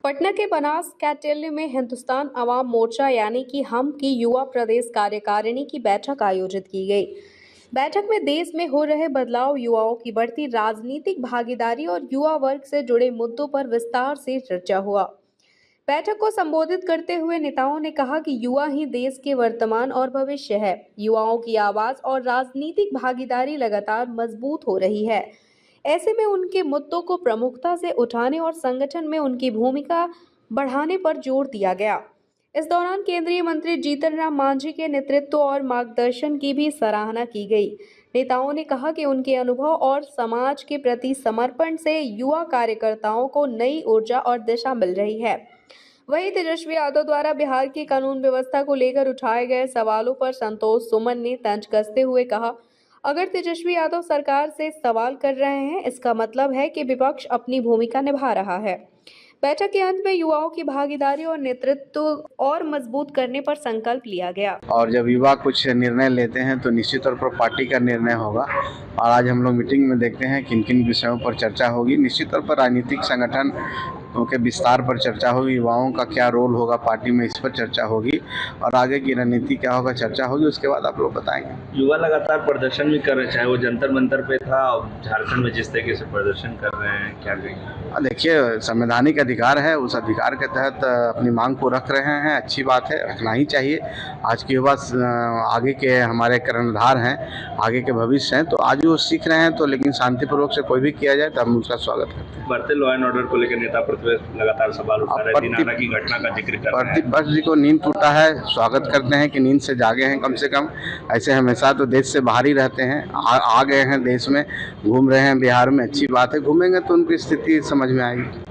पटना के बनास कैटेल्य में हिंदुस्तान अवाम मोर्चा यानी कि हम की युवा प्रदेश कार्यकारिणी की बैठक आयोजित की गई। बैठक में देश में हो रहे बदलाव, युवाओं की बढ़ती राजनीतिक भागीदारी और युवा वर्ग से जुड़े मुद्दों पर विस्तार से चर्चा हुआ। बैठक को संबोधित करते हुए नेताओं ने कहा कि युवा ही देश के वर्तमान और भविष्य है। युवाओं की आवाज और राजनीतिक भागीदारी लगातार मजबूत हो रही है। ऐसे में उनके मुद्दों को प्रमुखता से उठाने और संगठन में उनकी भूमिका बढ़ाने पर जोर दिया गया। इस दौरान केंद्रीय मंत्री जीतन राम मांझी के नेतृत्व और मार्गदर्शन की भी सराहना की गई। नेताओं ने कहा कि उनके अनुभव और समाज के प्रति समर्पण से युवा कार्यकर्ताओं को नई ऊर्जा और दिशा मिल रही है। वहीं तेजस्वी यादव द्वारा बिहार की कानून व्यवस्था को लेकर उठाए गए सवालों पर संतोष सुमन ने तंज कसते हुए कहा, अगर तेजस्वी यादव सरकार से सवाल कर रहे हैं, इसका मतलब है कि विपक्ष अपनी भूमिका निभा रहा है। बैठक के अंत में युवाओं की भागीदारी और नेतृत्व और मजबूत करने पर संकल्प लिया गया। और जब युवा कुछ निर्णय लेते हैं तो निश्चित तौर पर पार्टी का निर्णय होगा। और आज हम लोग मीटिंग में देखते हैं किन किन विषयों पर चर्चा होगी। निश्चित तौर पर राजनीतिक संगठन के विस्तार पर चर्चा होगी, युवाओं का क्या रोल होगा पार्टी में, इस पर चर्चा होगी और आगे की रणनीति क्या होगा चर्चा होगी। उसके बाद आप लोग बताएंगे। युवा लगातार प्रदर्शन भी कर रहे हैं, चाहे वो जंतर मंतर पे था और झारखंड में जिस तरीके से प्रदर्शन कर रहे हैं, क्या कहेंगे? देखिए, संवैधानिक अधिकार है, उस अधिकार के तहत अपनी मांग को रख रहे हैं। अच्छी बात है, रखना ही चाहिए। आज के युवा आगे के हमारे कर्णधार हैं, आगे के भविष्य हैं, तो आज वो सीख रहे हैं, तो लेकिन शांतिपूर्वक से कोई भी किया जाए तो हम उसका स्वागत करते हैं। बढ़ते लॉ एंड ऑर्डर को लेकर नेता प्रतिपक्ष लगातार सवाल उठा रहे हैं, दिनारा की घटना का जिक्र कर रहे हैं। प्रतिपक्ष जी को नींद टूटा है, स्वागत करते हैं कि नींद से जागे हैं कम से कम। ऐसे हमेशा तो देश से बाहर ही रहते हैं, आ गए हैं देश में, घूम रहे हैं बिहार में, अच्छी बात है। घूमेंगे तो उनकी स्थिति समझ में आएगी।